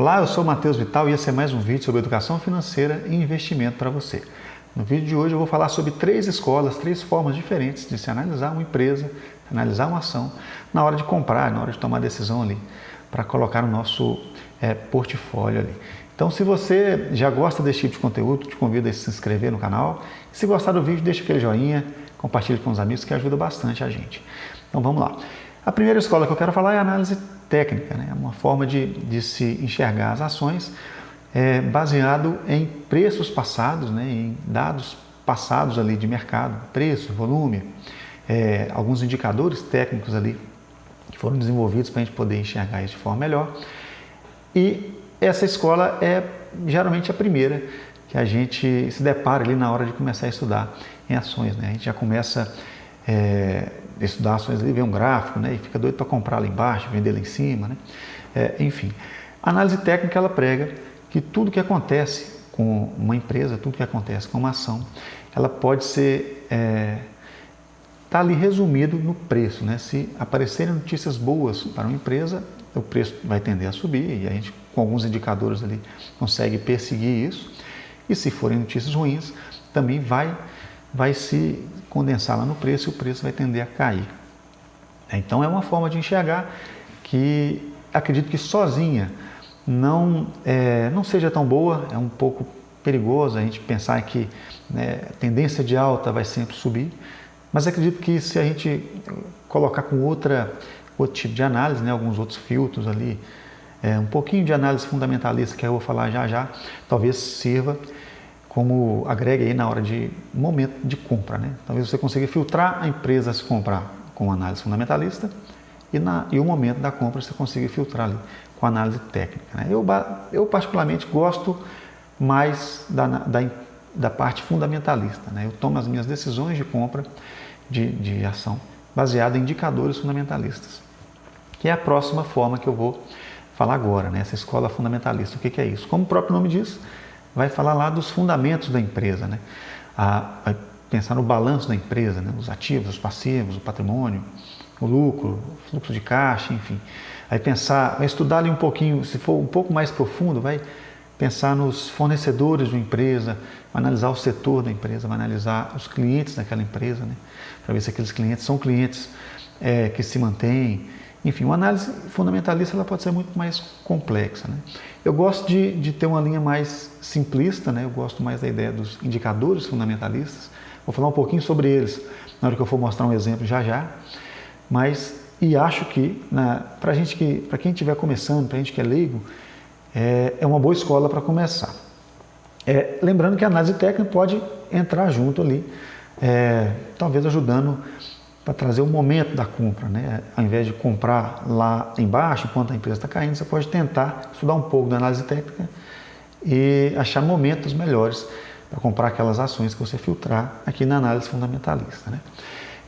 Olá, eu sou o Matheus Vital e esse é mais um vídeo sobre educação financeira e investimento para você. No vídeo de hoje eu vou falar sobre três escolas, três formas diferentes de se analisar uma empresa, analisar uma ação, na hora de comprar, na hora de tomar a decisão ali, para colocar no nosso portfólio ali. Então, se você já gosta desse tipo de conteúdo, te convido a se inscrever no canal. Se gostar do vídeo, deixa aquele joinha, compartilhe com os amigos que ajuda bastante a gente. Então, vamos lá. A primeira escola que eu quero falar é a análise técnica, né? Uma forma de se enxergar as ações baseado em preços passados, né? Em dados passados ali de mercado, preço, volume, alguns indicadores técnicos ali que foram desenvolvidos para a gente poder enxergar isso de forma melhor. E essa escola é geralmente a primeira que a gente se depara ali na hora de começar a estudar em ações, né? A gente já começa estudar ações ali, vê um gráfico, né, e fica doido para comprar lá embaixo, vender lá em cima, né? Enfim, a análise técnica ela prega que tudo que acontece com uma empresa, tudo que acontece com uma ação, ela pode ser tá ali resumido no preço, né? Se aparecerem notícias boas para uma empresa, o preço vai tender a subir e a gente com alguns indicadores ali consegue perseguir isso. E se forem notícias ruins, também vai se condensar lá no preço e o preço vai tender a cair. Então é uma forma de enxergar que acredito que sozinha não seja tão boa, é um pouco perigoso a gente pensar que a tendência de alta vai sempre subir, mas acredito que se a gente colocar com outro tipo de análise, né, alguns outros filtros ali, um pouquinho de análise fundamentalista que eu vou falar já, talvez sirva como agrega aí na hora de momento de compra, né? Talvez você consiga filtrar a empresa a se comprar com análise fundamentalista e o momento da compra você consiga filtrar ali com análise técnica, né? Eu particularmente gosto mais da parte fundamentalista, né? Eu tomo as minhas decisões de compra de ação baseada em indicadores fundamentalistas, que é a próxima forma que eu vou falar agora, né? Essa escola fundamentalista. O que é isso? Como o próprio nome diz, vai falar lá dos fundamentos da empresa, né? Vai pensar no balanço da empresa, né? Os ativos, os passivos, o patrimônio, o lucro, o fluxo de caixa, enfim. Vai estudar ali um pouquinho, se for um pouco mais profundo, vai pensar nos fornecedores de uma empresa, vai analisar o setor da empresa, vai analisar os clientes daquela empresa, né? Para ver se aqueles clientes são clientes que se mantêm. Enfim, uma análise fundamentalista ela pode ser muito mais complexa, né? Eu gosto de ter uma linha mais simplista, né? Eu gosto mais da ideia dos indicadores fundamentalistas. Vou falar um pouquinho sobre eles na hora que eu for mostrar um exemplo já. E acho que para quem estiver começando, para a gente que é leigo, é uma boa escola para começar. Lembrando que a análise técnica pode entrar junto ali, talvez ajudando para trazer o momento da compra, né? Ao invés de comprar lá embaixo, enquanto a empresa está caindo, você pode tentar estudar um pouco da análise técnica e achar momentos melhores para comprar aquelas ações que você filtrar aqui na análise fundamentalista, né?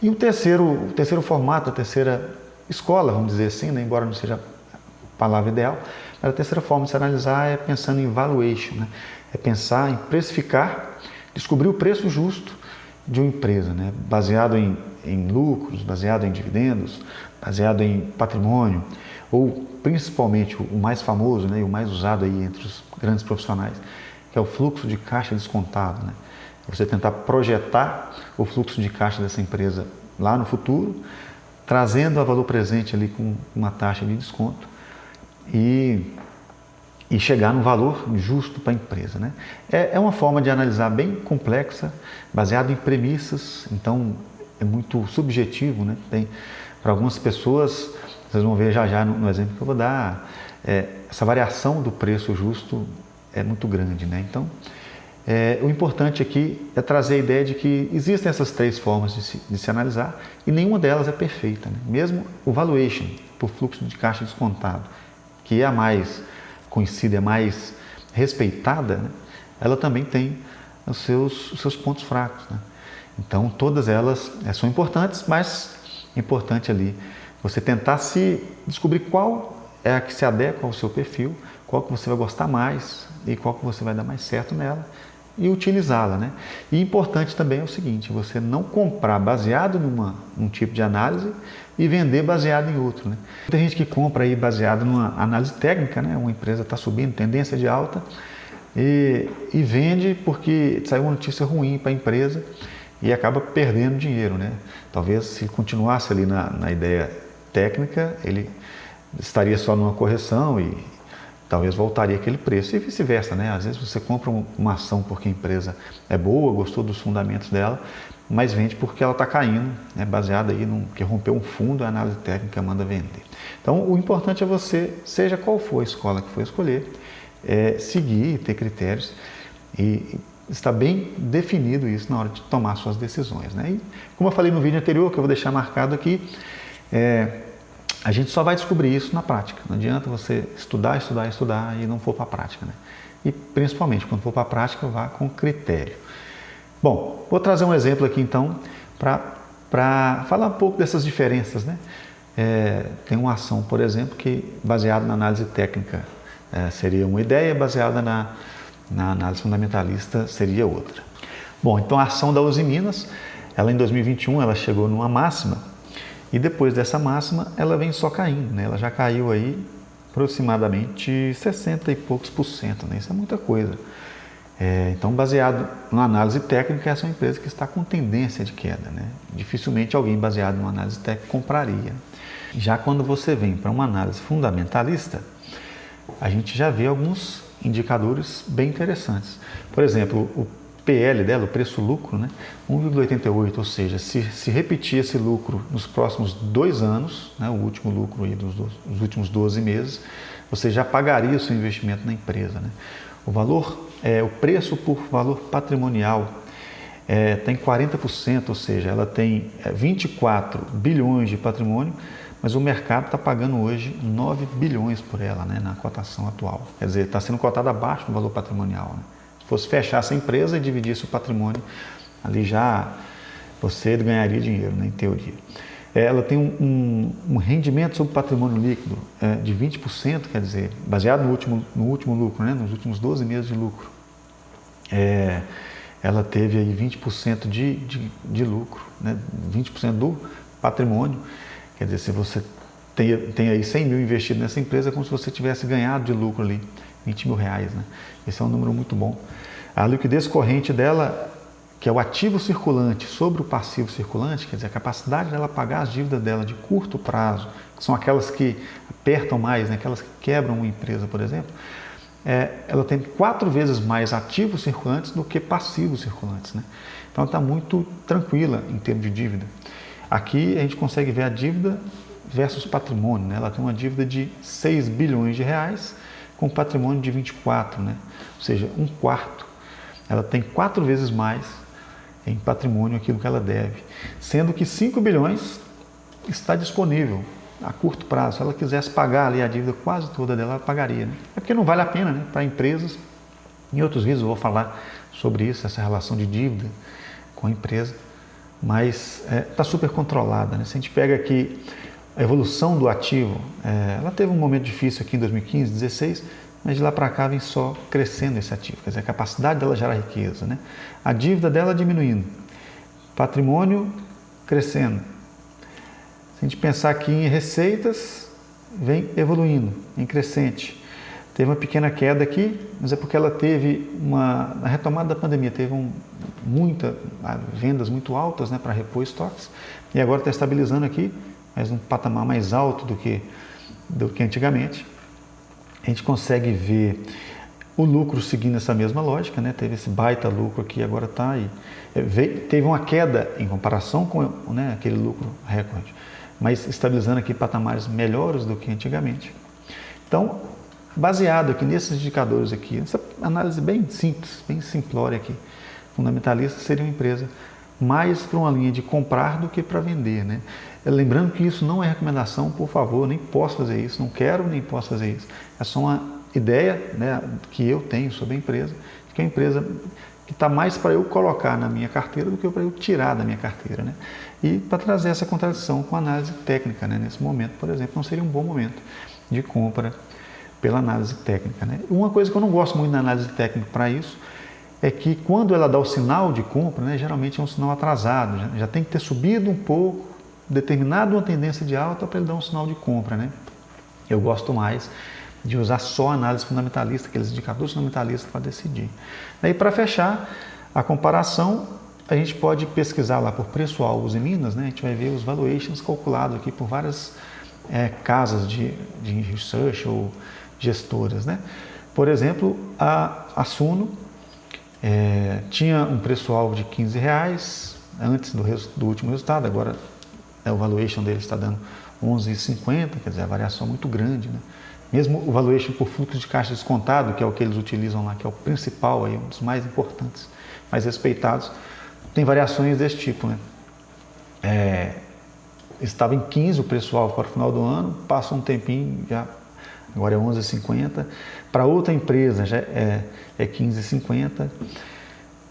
E o terceiro formato, a terceira escola, vamos dizer assim, né? Embora não seja a palavra ideal, mas a terceira forma de se analisar é pensando em valuation, né? É pensar em precificar, descobrir o preço justo de uma empresa, né? Baseado em lucros, baseado em dividendos, baseado em patrimônio, ou principalmente o mais famoso, né, e o mais usado aí entre os grandes profissionais, que é o fluxo de caixa descontado, né? Você tentar projetar o fluxo de caixa dessa empresa lá no futuro, trazendo a valor presente ali com uma taxa de desconto e chegar no valor justo para a empresa, né? É uma forma de analisar bem complexa, baseado em premissas, então é muito subjetivo, né? Para algumas pessoas, vocês vão ver já no exemplo que eu vou dar, essa variação do preço justo é muito grande, né? Então, o importante aqui é trazer a ideia de que existem essas três formas de se analisar e nenhuma delas é perfeita, né? Mesmo o valuation, por fluxo de caixa descontado, que é a mais conhecida, é mais respeitada, né? Ela também tem os seus pontos fracos, né? Então, todas elas são importantes, mas é importante ali você tentar descobrir qual é a que se adequa ao seu perfil, qual que você vai gostar mais e qual que você vai dar mais certo nela e utilizá-la, né? E importante também é o seguinte, você não comprar baseado num tipo de análise e vender baseado em outro, né? Tem gente que compra aí baseado numa análise técnica, né? Uma empresa está subindo, tendência de alta, e vende porque saiu uma notícia ruim para a empresa e acaba perdendo dinheiro, né? Talvez se continuasse ali na ideia técnica, ele estaria só numa correção e talvez voltaria aquele preço e vice-versa, né? Às vezes você compra uma ação porque a empresa é boa, gostou dos fundamentos dela, mas vende porque ela está caindo, né? Baseada aí que rompeu um fundo, a análise técnica manda vender. Então, o importante é você, seja qual for a escola que for escolher, seguir, ter critérios e está bem definido isso na hora de tomar suas decisões, né? E, como eu falei no vídeo anterior, que eu vou deixar marcado aqui, a gente só vai descobrir isso na prática. Não adianta você estudar e não for para a prática, né? E principalmente, quando for para a prática, vá com critério. Bom, vou trazer um exemplo aqui então, para falar um pouco dessas diferenças, né? Tem uma ação, por exemplo, que baseada na análise técnica seria uma ideia, baseada na análise fundamentalista seria outra. Bom, então a ação da Uzi Minas, ela em 2021 ela chegou numa máxima, e depois dessa máxima, ela vem só caindo, né? Ela já caiu aí aproximadamente 60 e poucos %, né? Isso é muita coisa. Então, baseado na análise técnica, essa é uma empresa que está com tendência de queda, né? Dificilmente alguém baseado numa análise técnica compraria. Já quando você vem para uma análise fundamentalista, a gente já vê alguns indicadores bem interessantes. Por exemplo, o PL dela, o preço-lucro, né? 1,88, ou seja, se repetir esse lucro nos próximos 2 anos, né? O último lucro aí dos últimos 12 meses, você já pagaria o seu investimento na empresa, né? O preço por valor patrimonial tem 40%, ou seja, ela tem 24 bilhões de patrimônio, mas o mercado está pagando hoje 9 bilhões por ela, né? Na cotação atual. Quer dizer, está sendo cotada abaixo do valor patrimonial, né? Se fosse fechar essa empresa e dividisse o patrimônio, ali já você ganharia dinheiro, né, em teoria. Ela tem um rendimento sobre o patrimônio líquido de 20%, quer dizer, baseado no último lucro, né, nos últimos 12 meses de lucro. Ela teve aí 20% de lucro, né, 20% do patrimônio. Quer dizer, se você tem aí 100 mil investido nessa empresa, é como se você tivesse ganhado de lucro ali, 20 mil reais, né? Esse é um número muito bom. A liquidez corrente dela, que é o ativo circulante sobre o passivo circulante, quer dizer, a capacidade dela pagar as dívidas dela de curto prazo, que são aquelas que apertam mais, né? Aquelas que quebram uma empresa, por exemplo, ela tem 4 vezes mais ativos circulantes do que passivos circulantes, né? Então, ela está muito tranquila em termos de dívida. Aqui a gente consegue ver a dívida versus patrimônio, né? Ela tem uma dívida de 6 bilhões de reais com patrimônio de 24, né? Ou seja, 1/4. Ela tem 4 vezes mais em patrimônio aquilo que ela deve, sendo que 5 bilhões está disponível a curto prazo. Se ela quisesse pagar ali a dívida quase toda dela, ela pagaria, né? É porque não vale a pena, né? Para empresas. Em outros vídeos eu vou falar sobre isso, essa relação de dívida com a empresa, mas está super controlada, né? Se a gente pega aqui a evolução do ativo, ela teve um momento difícil aqui em 2015, 2016, mas de lá para cá vem só crescendo esse ativo, quer dizer, a capacidade dela gerar riqueza, né? A dívida dela diminuindo, patrimônio crescendo. Se a gente pensar aqui em receitas, vem evoluindo, em crescente. Teve uma pequena queda aqui, mas é porque ela teve na retomada da pandemia, teve vendas muito altas, né, para repor estoques, e agora está estabilizando aqui, mas num patamar mais alto do que antigamente. A gente consegue ver o lucro seguindo essa mesma lógica, né? Teve esse baita lucro aqui, agora está aí. Teve uma queda em comparação com, né, aquele lucro recorde, mas estabilizando aqui patamares melhores do que antigamente. Então, baseado aqui nesses indicadores aqui, essa análise bem simples, bem simplória aqui, fundamentalista seria uma empresa mais para uma linha de comprar do que para vender, né? Lembrando que isso não é recomendação, por favor, nem posso fazer isso, não quero nem posso fazer isso. É só uma ideia, né, que eu tenho sobre a empresa, que é uma empresa que está mais para eu colocar na minha carteira do que para eu tirar da minha carteira, né? E para trazer essa contradição com a análise técnica, né? Nesse momento, por exemplo, não seria um bom momento de compra pela análise técnica, né? Uma coisa que eu não gosto muito da análise técnica para isso é que quando ela dá o sinal de compra, né, geralmente é um sinal atrasado, já tem que ter subido um pouco, determinado uma tendência de alta para ele dar um sinal de compra, né? Eu gosto mais de usar só análise fundamentalista, aqueles indicadores fundamentalistas para decidir. Daí, para fechar a comparação, a gente pode pesquisar lá por preço-alvos em Minas, né? A gente vai ver os valuations calculados aqui por várias casas de research ou gestoras, né? Por exemplo, a Suno tinha um preço-alvo de R$15 antes do último resultado, agora o valuation dele está dando 11,50, quer dizer, a variação é muito grande, né? Mesmo o valuation por fluxo de caixa descontado, que é o que eles utilizam lá, que é o principal, aí, um dos mais importantes, mais respeitados, tem variações desse tipo, né? Estava em 15 o preço-alvo para o final do ano, passa um tempinho, agora é 11,50. Para outra empresa já é 15,50,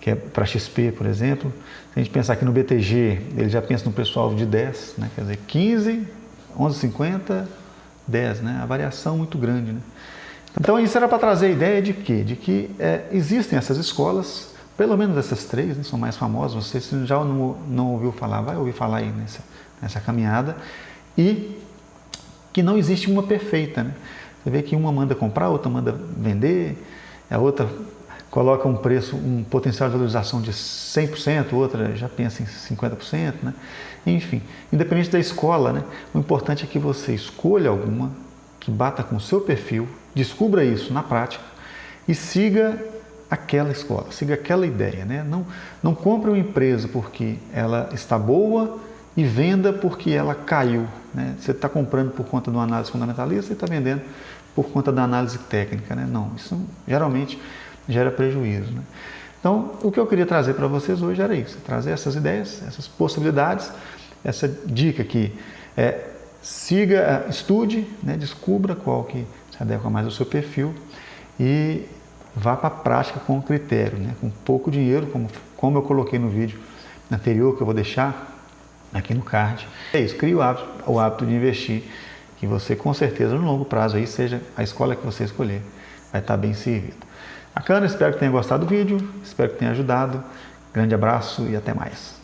que é para XP, por exemplo. Se a gente pensar aqui no BTG, ele já pensa no preço-alvo de 10, né? Quer dizer, 15, 11,50, 10, né? A variação muito grande, né? Então isso era para trazer a ideia de quê? De que existem essas escolas, pelo menos essas três, né, são mais famosas. Você se já não ouviu falar, vai ouvir falar aí nessa caminhada, e que não existe uma perfeita, né? Você vê que uma manda comprar, a outra manda vender, a outra coloca um preço, um potencial de valorização de 100%, outra já pensa em 50%, né? Enfim, independente da escola, né, o importante é que você escolha alguma que bata com o seu perfil, descubra isso na prática e siga aquela escola, siga aquela ideia, né? Não compre uma empresa porque ela está boa e venda porque ela caiu, né? Você está comprando por conta de uma análise fundamentalista e está vendendo por conta da análise técnica, né? Não, isso geralmente gera prejuízo, né? Então, o que eu queria trazer para vocês hoje era isso, trazer essas ideias, essas possibilidades, essa dica que siga, estude, né? Descubra qual que se adequa mais ao seu perfil e vá para a prática com critério, né? Com pouco dinheiro, como eu coloquei no vídeo anterior, que eu vou deixar aqui no card. É isso, crie o hábito de investir, que você com certeza no longo prazo, aí seja a escola que você escolher, vai estar bem servido. Bacana, espero que tenha gostado do vídeo, espero que tenha ajudado. Grande abraço e até mais.